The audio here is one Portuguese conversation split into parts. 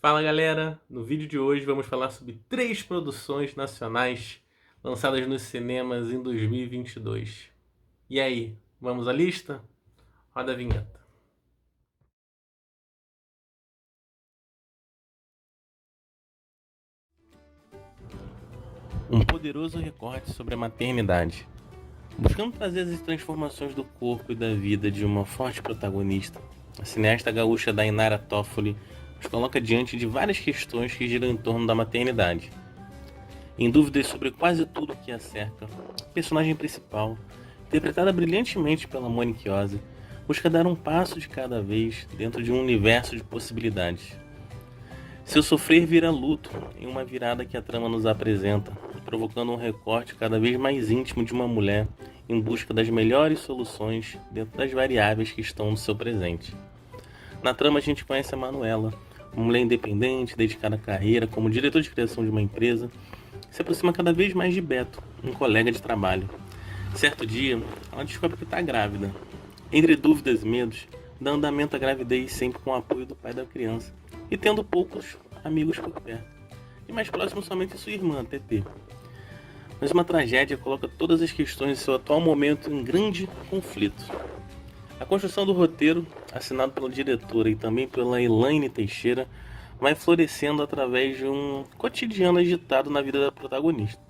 Fala galera, no vídeo de hoje vamos falar sobre 3 produções nacionais lançadas nos cinemas em 2022. E aí, vamos à lista? Roda a vinheta. Um poderoso recorte sobre a maternidade. Buscando trazer as transformações do corpo e da vida de uma forte protagonista, a cineasta gaúcha Dainara Toffoli nos coloca diante de várias questões que giram em torno da maternidade. Em dúvidas sobre quase tudo o que a cerca, a personagem principal, interpretada brilhantemente pela Monique Ozzy, busca dar um passo de cada vez dentro de um universo de possibilidades. Seu sofrer vira luto em uma virada que a trama nos apresenta, provocando um recorte cada vez mais íntimo de uma mulher em busca das melhores soluções dentro das variáveis que estão no seu presente. Na trama a gente conhece a Manuela, uma mulher independente, dedicada à carreira como diretor de criação de uma empresa, se aproxima cada vez mais de Beto, um colega de trabalho. Certo dia, ela descobre que está grávida. Entre dúvidas e medos, dá andamento à gravidez sempre com o apoio do pai da criança e tendo poucos amigos por perto. E mais próximo somente sua irmã, TT. Mas uma tragédia coloca todas as questões de seu atual momento em grande conflito. A construção do roteiro, assinado pela diretora e também pela Elaine Teixeira, vai florescendo através de um cotidiano agitado na vida da protagonista.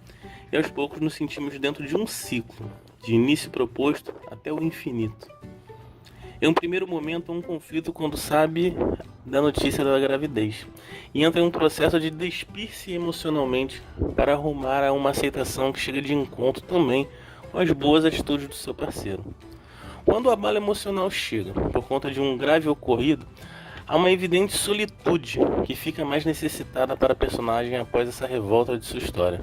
E aos poucos nos sentimos dentro de um ciclo, de início proposto até o infinito. Em um primeiro momento, um conflito quando sabe da notícia da gravidez e entra em um processo de despir-se emocionalmente para arrumar a uma aceitação que chega de encontro também com as boas atitudes do seu parceiro. Quando o abalo emocional chega por conta de um grave ocorrido, há uma evidente solitude que fica mais necessitada para a personagem após essa revolta de sua história.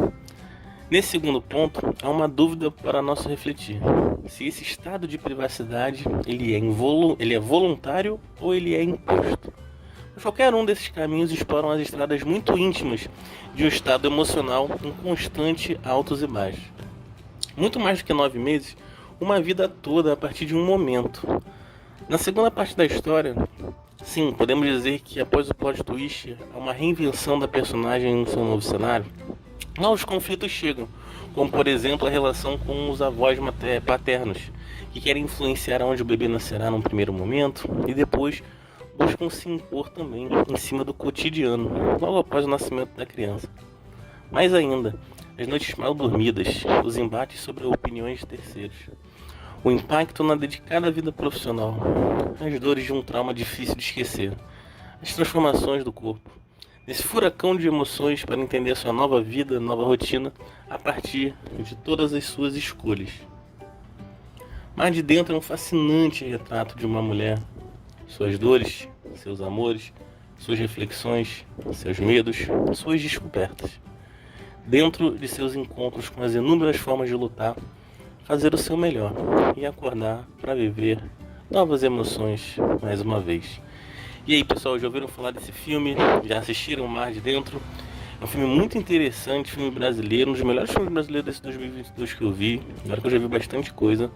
Nesse segundo ponto, há uma dúvida para nós refletir. Se esse estado de privacidade ele é voluntário ou ele é imposto. Mas qualquer um desses caminhos exploram as estradas muito íntimas de um estado emocional em constante altos e baixos. Muito mais do que 9 meses, uma vida toda a partir de um momento. Na segunda parte da história, sim, podemos dizer que após o plot twist, há uma reinvenção da personagem no seu novo cenário. Novos conflitos chegam, como por exemplo a relação com os avós paternos, que querem influenciar onde o bebê nascerá num primeiro momento e depois buscam se impor também em cima do cotidiano, logo após o nascimento da criança. Mais ainda, as noites mal dormidas, os embates sobre opiniões de terceiros, o impacto na dedicada vida profissional, as dores de um trauma difícil de esquecer, as transformações do corpo, nesse furacão de emoções para entender a sua nova vida, nova rotina, a partir de todas as suas escolhas. Mas de dentro é um fascinante retrato de uma mulher, suas dores, seus amores, suas reflexões, seus medos, suas descobertas. Dentro de seus encontros com as inúmeras formas de lutar, fazer o seu melhor e acordar para viver novas emoções mais uma vez. E aí pessoal, já ouviram falar desse filme? Já assistiram Mar de Dentro? É um filme muito interessante, filme brasileiro, um dos melhores filmes brasileiros desse 2022 que eu vi. Agora que eu já vi bastante coisa.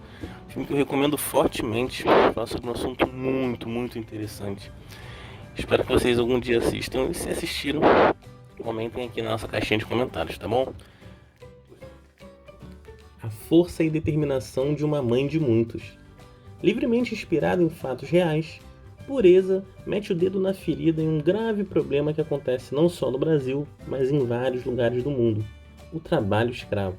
Um filme que eu recomendo fortemente, falar sobre um assunto muito interessante. Espero que vocês algum dia assistam e se assistiram, comentem aqui na nossa caixinha de comentários, tá bom? A força e determinação de uma mãe de muitos. Livremente inspirado em fatos reais, Pureza mete o dedo na ferida em um grave problema que acontece não só no Brasil, mas em vários lugares do mundo: o trabalho escravo.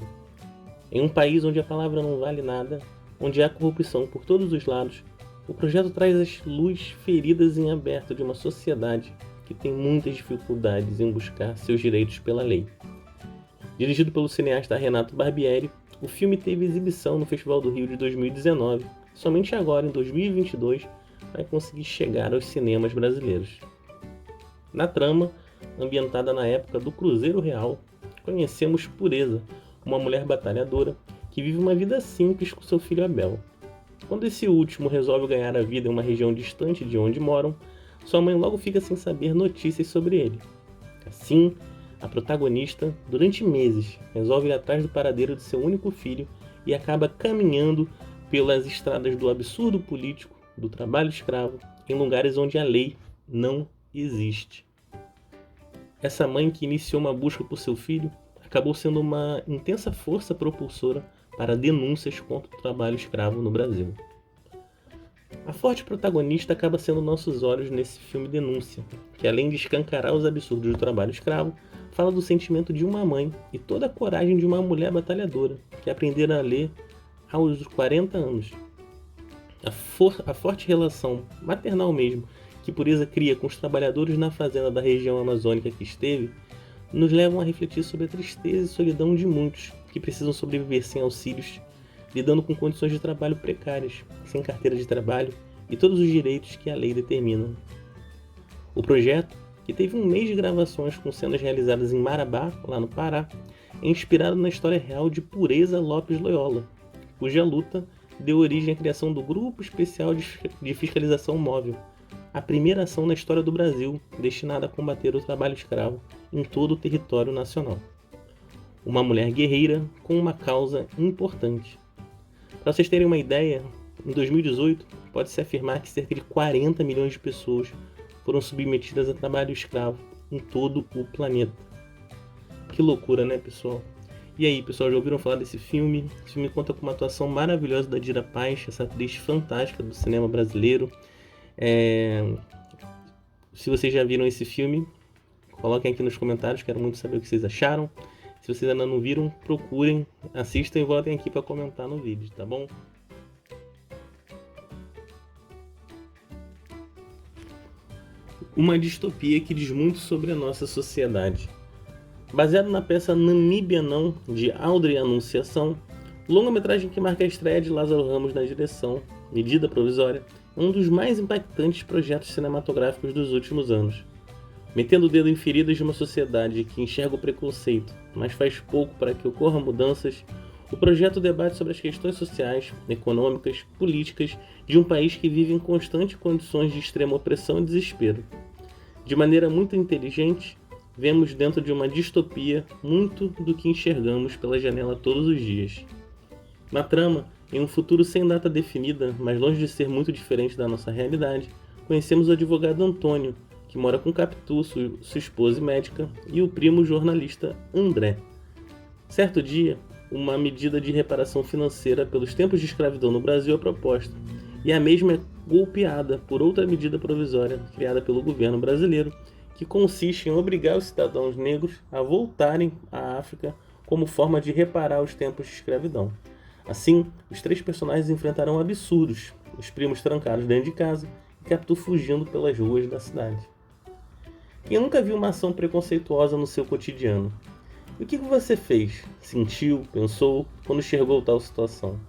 Em um país onde a palavra não vale nada, onde há corrupção por todos os lados, o projeto traz as luz feridas em aberto de uma sociedade que tem muitas dificuldades em buscar seus direitos pela lei. Dirigido pelo cineasta Renato Barbieri, o filme teve exibição no Festival do Rio de 2019. Somente agora, em 2022, vai conseguir chegar aos cinemas brasileiros. Na trama, ambientada na época do Cruzeiro Real, conhecemos Pureza, uma mulher batalhadora que vive uma vida simples com seu filho Abel. Quando esse último resolve ganhar a vida em uma região distante de onde moram, sua mãe logo fica sem saber notícias sobre ele. Assim, a protagonista, durante meses, resolve ir atrás do paradeiro de seu único filho e acaba caminhando pelas estradas do absurdo político, do trabalho escravo, em lugares onde a lei não existe. Essa mãe que iniciou uma busca por seu filho acabou sendo uma intensa força propulsora para denúncias contra o trabalho escravo no Brasil. A forte protagonista acaba sendo nossos olhos nesse filme Denúncia, que além de escancarar os absurdos do trabalho escravo, fala do sentimento de uma mãe e toda a coragem de uma mulher batalhadora, que aprendera a ler aos 40 anos. A forte relação maternal mesmo, que Pureza cria com os trabalhadores na fazenda da região amazônica que esteve, nos levam a refletir sobre a tristeza e solidão de muitos que precisam sobreviver sem auxílios, lidando com condições de trabalho precárias, sem carteira de trabalho e todos os direitos que a lei determina. O projeto, que teve um mês de gravações com cenas realizadas em Marabá, lá no Pará, é inspirado na história real de Pureza Lopes Loyola, cuja luta deu origem à criação do Grupo Especial de Fiscalização Móvel, a primeira ação na história do Brasil destinada a combater o trabalho escravo em todo o território nacional. Uma mulher guerreira com uma causa importante. Para vocês terem uma ideia, em 2018 pode-se afirmar que cerca de 40 milhões de pessoas foram submetidas a trabalho escravo em todo o planeta. Que loucura, né, pessoal? E aí, pessoal, já ouviram falar desse filme? Esse filme conta com uma atuação maravilhosa da Dira Paz, essa atriz fantástica do cinema brasileiro. Se vocês já viram esse filme, coloquem aqui nos comentários, quero muito saber o que vocês acharam. Se vocês ainda não viram, procurem, assistam e voltem aqui para comentar no vídeo, tá bom? Uma distopia que diz muito sobre a nossa sociedade. Baseado na peça Namíbia Não, de Audrey Anunciação, longa-metragem que marca a estreia de Lázaro Ramos na direção, Medida Provisória, é um dos mais impactantes projetos cinematográficos dos últimos anos. Metendo o dedo em feridas de uma sociedade que enxerga o preconceito, mas faz pouco para que ocorram mudanças, o projeto debate sobre as questões sociais, econômicas, políticas de um país que vive em constantes condições de extrema opressão e desespero. De maneira muito inteligente, vemos dentro de uma distopia muito do que enxergamos pela janela todos os dias. Na trama, em um futuro sem data definida, mas longe de ser muito diferente da nossa realidade, conhecemos o advogado Antônio, que mora com Capitu, sua esposa e médica, e o primo jornalista André. Certo dia, uma medida de reparação financeira pelos tempos de escravidão no Brasil é proposta, e a mesma é golpeada por outra medida provisória criada pelo governo brasileiro, que consiste em obrigar os cidadãos negros a voltarem à África como forma de reparar os tempos de escravidão. Assim, os três personagens enfrentarão absurdos, os primos trancados dentro de casa e Capitu fugindo pelas ruas da cidade. Quem nunca viu uma ação preconceituosa no seu cotidiano? E o que você fez, sentiu, pensou quando enxergou tal situação?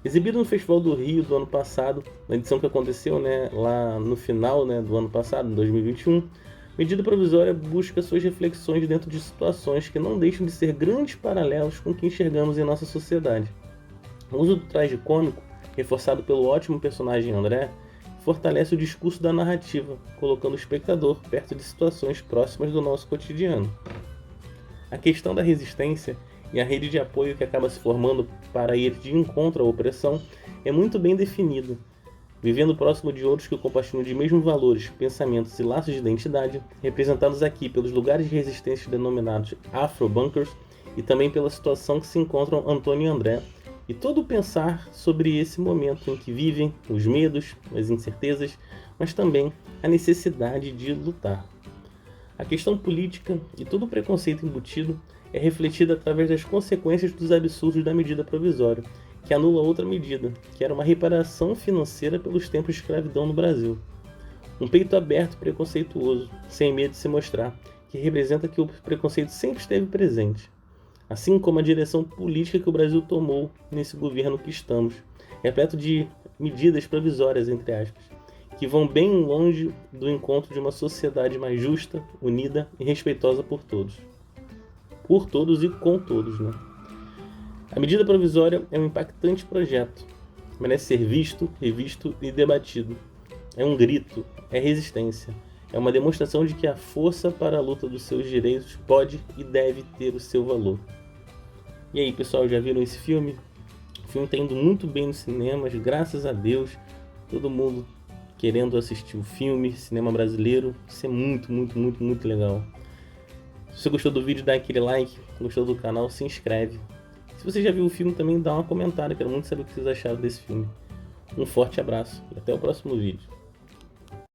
Exibido no Festival do Rio do ano passado, na edição que aconteceu lá no final do ano passado, em 2021, Medida Provisória busca suas reflexões dentro de situações que não deixam de ser grandes paralelos com o que enxergamos em nossa sociedade. O uso do traje cômico, reforçado pelo ótimo personagem André, fortalece o discurso da narrativa, colocando o espectador perto de situações próximas do nosso cotidiano. A questão da resistência e a rede de apoio que acaba se formando para ir de encontro à opressão é muito bem definida. Vivendo próximo de outros que compartilham de mesmos valores, pensamentos e laços de identidade, representados aqui pelos lugares de resistência denominados Afro-Bunkers e também pela situação que se encontram Antônio e André, e todo o pensar sobre esse momento em que vivem, os medos, as incertezas, mas também a necessidade de lutar. A questão política e todo o preconceito embutido é refletida através das consequências dos absurdos da medida provisória, que anula outra medida, que era uma reparação financeira pelos tempos de escravidão no Brasil. Um peito aberto e preconceituoso, sem medo de se mostrar, que representa que o preconceito sempre esteve presente. Assim como a direção política que o Brasil tomou nesse governo que estamos, repleto de medidas provisórias, entre aspas, que vão bem longe do encontro de uma sociedade mais justa, unida e respeitosa por todos. Por todos e com todos, né? A medida provisória é um impactante projeto, merece ser visto, revisto e debatido. É um grito, é resistência, é uma demonstração de que a força para a luta dos seus direitos pode e deve ter o seu valor. E aí, pessoal, já viram esse filme? O filme está indo muito bem nos cinemas, graças a Deus. Todo mundo querendo assistir o filme, cinema brasileiro. Isso é muito, muito, muito, muito legal. Se você gostou do vídeo, dá aquele like. Se gostou do canal, se inscreve. Se você já viu o filme também, dá uma comentário. Quero muito saber o que vocês acharam desse filme. Um forte abraço e até o próximo vídeo.